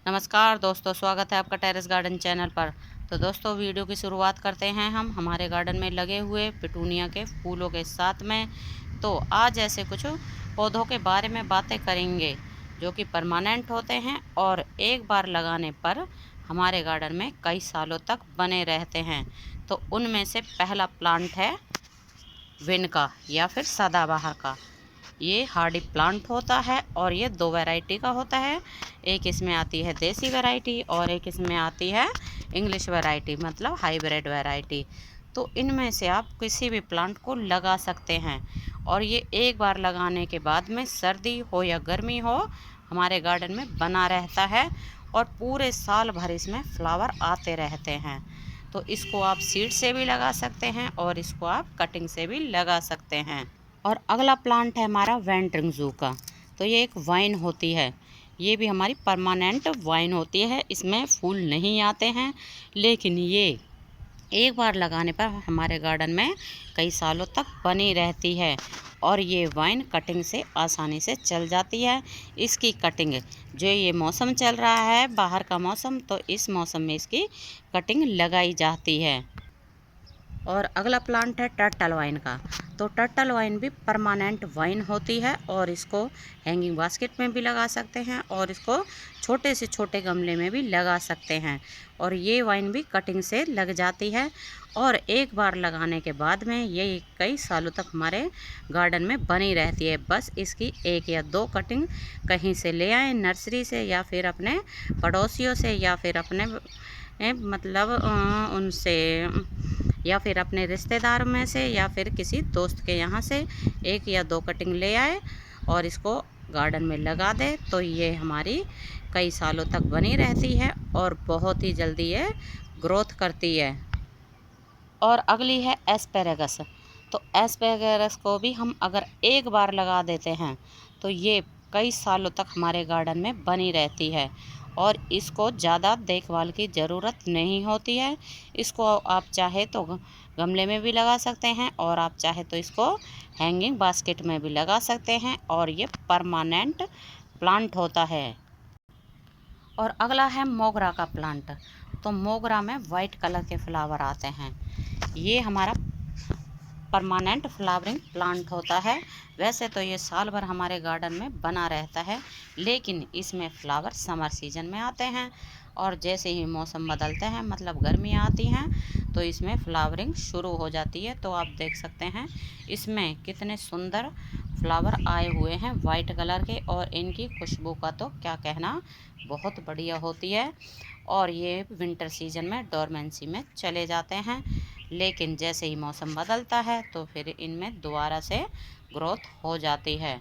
नमस्कार दोस्तों, स्वागत है आपका टेरेस गार्डन चैनल पर। तो दोस्तों, वीडियो की शुरुआत करते हैं हम हमारे गार्डन में लगे हुए पिटूनिया के फूलों के साथ में। तो आज ऐसे कुछ पौधों के बारे में बातें करेंगे जो कि परमानेंट होते हैं और एक बार लगाने पर हमारे गार्डन में कई सालों तक बने रहते हैं। तो उनमें से पहला प्लांट है विनका या फिर सदाबहार का। ये हार्डी प्लांट होता है और ये दो वैरायटी का होता है। एक इसमें आती है देसी वैरायटी और एक इसमें आती है इंग्लिश वैरायटी, मतलब हाइब्रिड वैरायटी। तो इनमें से आप किसी भी प्लांट को लगा सकते हैं और ये एक बार लगाने के बाद में सर्दी हो या गर्मी हो हमारे गार्डन में बना रहता है और पूरे साल भर इसमें फ्लावर आते रहते हैं। तो इसको आप सीड से भी लगा सकते हैं और इसको आप कटिंग से भी लगा सकते हैं। और अगला प्लांट है हमारा वेंट्रिंग जू का। तो ये एक वाइन होती है, ये भी हमारी परमानेंट वाइन होती है। इसमें फूल नहीं आते हैं, लेकिन ये एक बार लगाने पर हमारे गार्डन में कई सालों तक बनी रहती है और ये वाइन कटिंग से आसानी से चल जाती है। इसकी कटिंग जो ये मौसम चल रहा है बाहर का मौसम, तो इस मौसम में इसकी कटिंग लगाई जाती है। और अगला प्लांट है टर्टल वाइन का। तो टर्टल वाइन भी परमानेंट वाइन होती है और इसको हैंगिंग बास्केट में भी लगा सकते हैं और इसको छोटे से छोटे गमले में भी लगा सकते हैं। और ये वाइन भी कटिंग से लग जाती है और एक बार लगाने के बाद में ये कई सालों तक हमारे गार्डन में बनी रहती है। बस इसकी एक या दो कटिंग कहीं से ले आए, नर्सरी से या फिर अपने पड़ोसियों से या फिर अपने मतलब उनसे या फिर अपने रिश्तेदार में से या फिर किसी दोस्त के यहाँ से एक या दो कटिंग ले आए और इसको गार्डन में लगा दे, तो ये हमारी कई सालों तक बनी रहती है और बहुत ही जल्दी ये ग्रोथ करती है। और अगली है एस्पेरेगस। तो एस्पेरेगस को भी हम अगर एक बार लगा देते हैं तो ये कई सालों तक हमारे गार्डन में बनी रहती है और इसको ज़्यादा देखभाल की ज़रूरत नहीं होती है। इसको आप चाहे तो गमले में भी लगा सकते हैं और आप चाहे तो इसको हैंगिंग बास्केट में भी लगा सकते हैं और ये परमानेंट प्लांट होता है। और अगला है मोगरा का प्लांट। तो मोगरा में वाइट कलर के फ्लावर आते हैं। ये हमारा परमानेंट फ्लावरिंग प्लांट होता है। वैसे तो ये साल भर हमारे गार्डन में बना रहता है, लेकिन इसमें फ्लावर समर सीजन में आते हैं और जैसे ही मौसम बदलते हैं, मतलब गर्मियाँ आती हैं, तो इसमें फ्लावरिंग शुरू हो जाती है। तो आप देख सकते हैं इसमें कितने सुंदर फ्लावर आए हुए हैं वाइट कलर के, और इनकी खुशबू का तो क्या कहना, बहुत बढ़िया होती है। और ये विंटर सीजन में डोरमेंसी में चले जाते हैं, लेकिन जैसे ही मौसम बदलता है तो फिर इनमें दोबारा से ग्रोथ हो जाती है।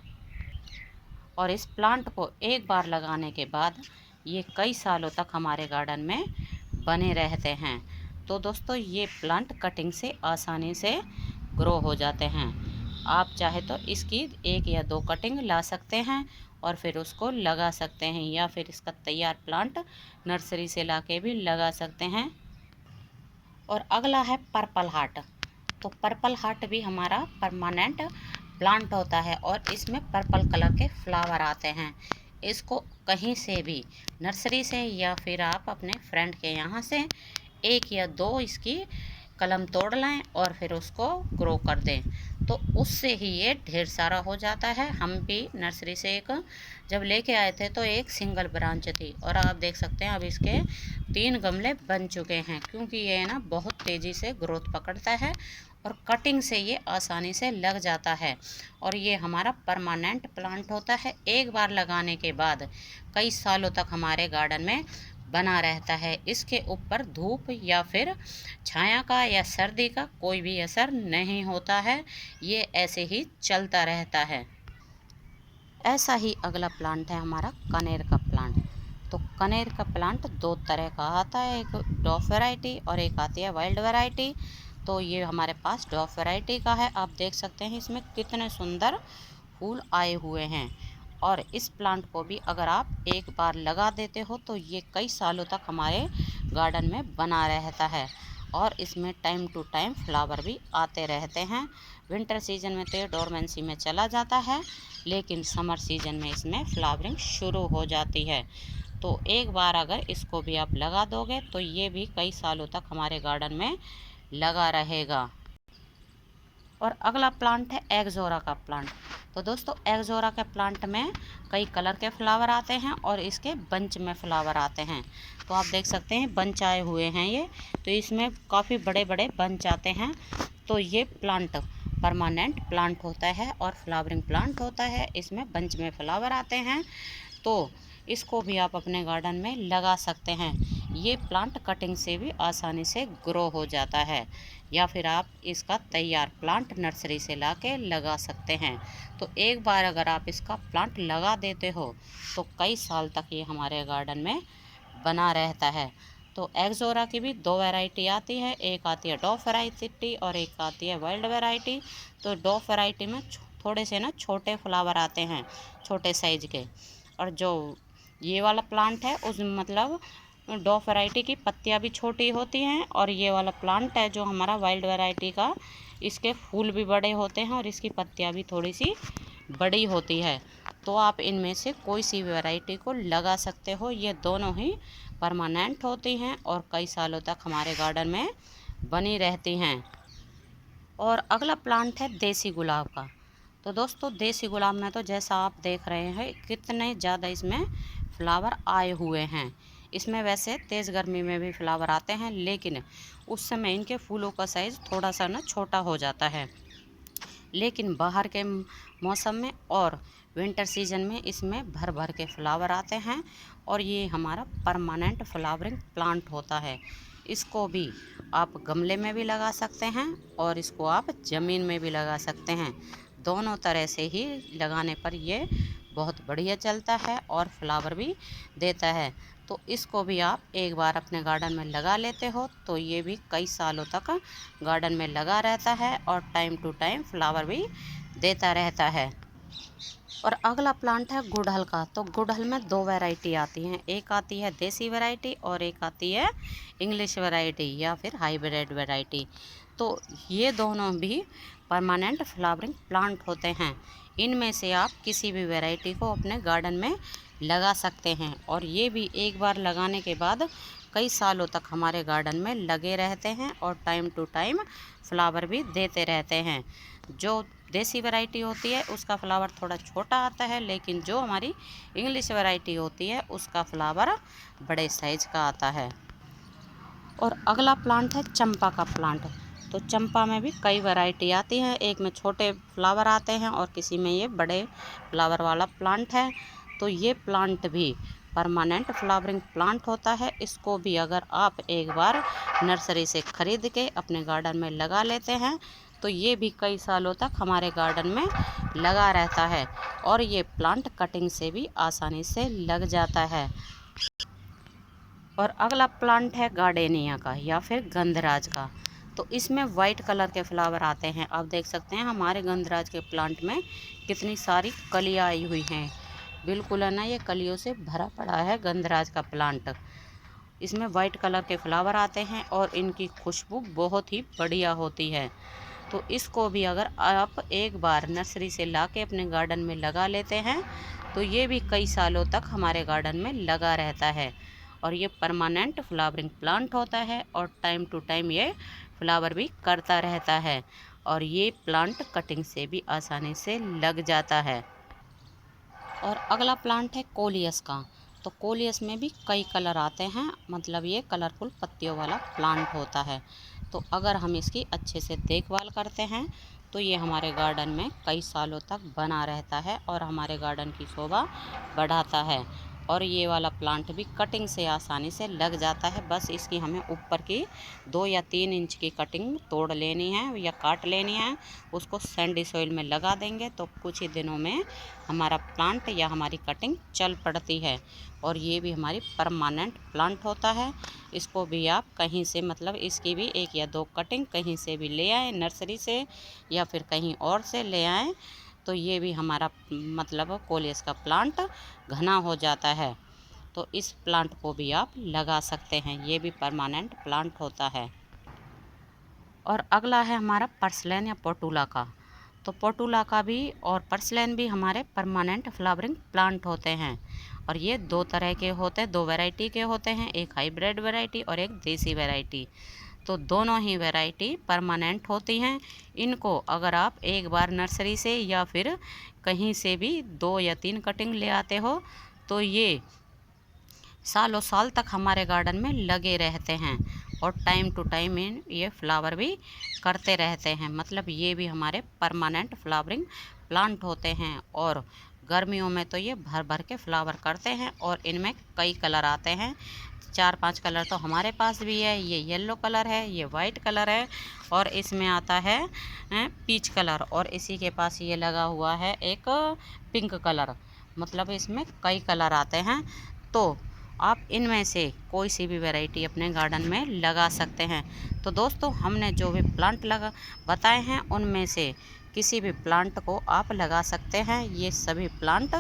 और इस प्लांट को एक बार लगाने के बाद ये कई सालों तक हमारे गार्डन में बने रहते हैं। तो दोस्तों, ये प्लांट कटिंग से आसानी से ग्रो हो जाते हैं। आप चाहे तो इसकी एक या दो कटिंग ला सकते हैं और फिर उसको लगा सकते हैं, या फिर इसका तैयार प्लांट नर्सरी से लाके भी लगा सकते हैं। और अगला है पर्पल हार्ट। तो पर्पल हार्ट भी हमारा परमानेंट प्लांट होता है और इसमें पर्पल कलर के फ्लावर आते हैं। इसको कहीं से भी, नर्सरी से या फिर आप अपने फ्रेंड के यहाँ से एक या दो इसकी कलम तोड़ लाएं और फिर उसको ग्रो कर दें, तो उससे ही ये ढेर सारा हो जाता है। हम भी नर्सरी से एक जब लेके आए थे तो एक सिंगल ब्रांच थी और आप देख सकते हैं अब इसके 3 गमले बन चुके हैं, क्योंकि ये ना बहुत तेज़ी से ग्रोथ पकड़ता है और कटिंग से ये आसानी से लग जाता है। और ये हमारा परमानेंट प्लांट होता है। एक बार लगाने के बाद कई सालों तक हमारे गार्डन में बना रहता है। इसके ऊपर धूप या फिर छाया का या सर्दी का कोई भी असर नहीं होता है, ये ऐसे ही चलता रहता है। ऐसा ही अगला प्लांट है हमारा कनेर का प्लांट। तो कनेर का प्लांट दो तरह का आता है, एक डॉफ वैरायटी और एक आती है वाइल्ड वैरायटी। तो ये हमारे पास डॉफ वैरायटी का है। आप देख सकते हैं इसमें कितने सुंदर फूल आए हुए हैं। और इस प्लांट को भी अगर आप एक बार लगा देते हो तो ये कई सालों तक हमारे गार्डन में बना रहता है और इसमें टाइम टू टाइम फ्लावर भी आते रहते हैं। विंटर सीजन में तो ये डोरमेंसी में चला जाता है, लेकिन समर सीजन में इसमें फ्लावरिंग शुरू हो जाती है। तो एक बार अगर इसको भी आप लगा दोगे तो ये भी कई सालों तक हमारे गार्डन में लगा रहेगा। और अगला प्लांट है एगज़ोरा का प्लांट। तो दोस्तों एगज़ोरा के प्लांट में कई कलर के फ्लावर आते हैं और इसके बंच में फ्लावर आते हैं। तो आप देख सकते हैं बंच आए हुए हैं ये, तो इसमें काफ़ी बड़े बड़े बंच आते हैं। तो ये प्लांट परमानेंट प्लांट होता है और फ्लावरिंग प्लांट होता है, इसमें बंच में फ्लावर आते हैं। तो इसको भी आप अपने गार्डन में लगा सकते हैं। ये प्लांट कटिंग से भी आसानी से ग्रो हो जाता है, या फिर आप इसका तैयार प्लांट नर्सरी से लाके लगा सकते हैं। तो एक बार अगर आप इसका प्लांट लगा देते हो तो कई साल तक ये हमारे गार्डन में बना रहता है। तो एगज़ोरा की भी दो वैरायटी आती है, एक आती है डॉफ वैरायटी और एक आती है वाइल्ड वैरायटी। तो डॉफ वैरायटी में थोड़े से ना छोटे फ्लावर आते हैं, छोटे साइज के। और जो ये वाला प्लांट है उस मतलब डॉफ वैरायटी की पत्तियां भी छोटी होती हैं, और ये वाला प्लांट है जो हमारा वाइल्ड वैरायटी का, इसके फूल भी बड़े होते हैं और इसकी पत्तियां भी थोड़ी सी बड़ी होती है। तो आप इनमें से कोई सी वैरायटी को लगा सकते हो, ये दोनों ही परमानेंट होती हैं और कई सालों तक हमारे गार्डन में बनी रहती हैं। और अगला प्लांट है देसी गुलाब का। तो दोस्तों देसी गुलाब में तो जैसा आप देख रहे हैं कितने ज़्यादा इसमें फ्लावर आए हुए हैं। इसमें वैसे तेज़ गर्मी में भी फ्लावर आते हैं, लेकिन उस समय इनके फूलों का साइज़ थोड़ा सा ना छोटा हो जाता है। लेकिन बाहर के मौसम में और विंटर सीजन में इसमें भर भर के फ्लावर आते हैं, और ये हमारा परमानेंट फ्लावरिंग प्लांट होता है। इसको भी आप गमले में भी लगा सकते हैं और इसको आप ज़मीन में भी लगा सकते हैं। दोनों तरह से ही लगाने पर ये बहुत बढ़िया चलता है और फ्लावर भी देता है। तो इसको भी आप एक बार अपने गार्डन में लगा लेते हो तो ये भी कई सालों तक गार्डन में लगा रहता है और टाइम टू टाइम फ्लावर भी देता रहता है। और अगला प्लांट है गुड़हल का। तो गुड़हल में दो वैरायटी आती हैं, एक आती है देसी वैरायटी और एक आती है इंग्लिश वैरायटी या फिर हाइब्रिड वैरायटी। तो ये दोनों भी परमानेंट फ्लावरिंग प्लांट होते हैं। इनमें से आप किसी भी वैरायटी को अपने गार्डन में लगा सकते हैं, और ये भी एक बार लगाने के बाद कई सालों तक हमारे गार्डन में लगे रहते हैं और टाइम टू टाइम फ्लावर भी देते रहते हैं। जो देसी वैरायटी होती है उसका फ्लावर थोड़ा छोटा आता है, लेकिन जो हमारी इंग्लिश वैरायटी होती है उसका फ्लावर बड़े साइज का आता है। और अगला प्लांट है चंपा का प्लांट। तो चंपा में भी कई वैरायटी आती है, एक में छोटे फ्लावर आते हैं और किसी में ये बड़े फ्लावर वाला प्लांट है। तो ये प्लांट भी परमानेंट फ्लावरिंग प्लांट होता है। इसको भी अगर आप एक बार नर्सरी से ख़रीद के अपने गार्डन में लगा लेते हैं तो ये भी कई सालों तक हमारे गार्डन में लगा रहता है, और ये प्लांट कटिंग से भी आसानी से लग जाता है। और अगला प्लांट है गार्डेनिया का या फिर गंधराज का। तो इसमें वाइट कलर के फ्लावर आते हैं। आप देख सकते हैं हमारे गंधराज के प्लांट में कितनी सारी कलियां आई हुई हैं, बिल्कुल है ना, ये कलियों से भरा पड़ा है गंधराज का प्लांट। इसमें वाइट कलर के फ्लावर आते हैं और इनकी खुशबू बहुत ही बढ़िया होती है। तो इसको भी अगर आप एक बार नर्सरी से लाके अपने गार्डन में लगा लेते हैं तो ये भी कई सालों तक हमारे गार्डन में लगा रहता है, और ये परमानेंट फ्लावरिंग प्लांट होता है और टाइम टू टाइम ये फ्लावर भी करता रहता है, और ये प्लांट कटिंग से भी आसानी से लग जाता है। और अगला प्लांट है कोलियस का। तो कोलियस में भी कई कलर आते हैं, मतलब ये कलरफुल पत्तियों वाला प्लांट होता है। तो अगर हम इसकी अच्छे से देखभाल करते हैं तो ये हमारे गार्डन में कई सालों तक बना रहता है और हमारे गार्डन की शोभा बढ़ाता है। और ये वाला प्लांट भी कटिंग से आसानी से लग जाता है, बस इसकी हमें ऊपर की 2 या 3 इंच की कटिंग तोड़ लेनी है या काट लेनी है। उसको सैंडी सॉइल में लगा देंगे तो कुछ ही दिनों में हमारा प्लांट या हमारी कटिंग चल पड़ती है, और ये भी हमारी परमानेंट प्लांट होता है। इसको भी आप कहीं से मतलब इसकी भी 1 या 2 कटिंग कहीं से भी ले आए नर्सरी से या फिर कहीं और से ले आएँ तो ये भी हमारा मतलब कोलियस का प्लांट घना हो जाता है। तो इस प्लांट को भी आप लगा सकते हैं, ये भी परमानेंट प्लांट होता है। और अगला है हमारा पर्सलेन या पोटूला का। तो तो पोटुला का भी और पर्सलैन भी हमारे परमानेंट फ्लावरिंग प्लांट होते हैं। और ये दो तरह के होते हैं, दो वैरायटी के होते हैं, एक हाइब्रिड वैरायटी और एक देसी वैरायटी। तो दोनों ही वैरायटी परमानेंट होती हैं। इनको अगर आप एक बार नर्सरी से या फिर कहीं से भी 2 या 3 कटिंग ले आते हो तो ये सालों साल तक हमारे गार्डन में लगे रहते हैं और टाइम टू टाइम ये फ्लावर भी करते रहते हैं। मतलब ये भी हमारे परमानेंट फ्लावरिंग प्लांट होते हैं। और गर्मियों में तो ये भर भर के फ्लावर करते हैं और इनमें कई कलर आते हैं, 4-5 कलर तो हमारे पास भी है। ये येलो कलर है, ये वाइट कलर है और इसमें आता है पीच कलर, और इसी के पास ये लगा हुआ है एक पिंक कलर। मतलब इसमें कई कलर आते हैं। तो आप इनमें से कोई सी भी वैरायटी अपने गार्डन में लगा सकते हैं। तो दोस्तों, हमने जो भी प्लांट बताए हैं उनमें से किसी भी प्लांट को आप लगा सकते हैं। ये सभी प्लांट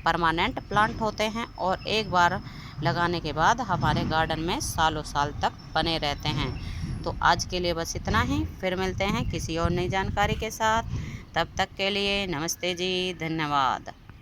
परमानेंट प्लांट होते हैं और एक बार लगाने के बाद हमारे गार्डन में सालों साल तक बने रहते हैं। तो आज के लिए बस इतना ही, फिर मिलते हैं किसी और नई जानकारी के साथ। तब तक के लिए नमस्ते जी, धन्यवाद।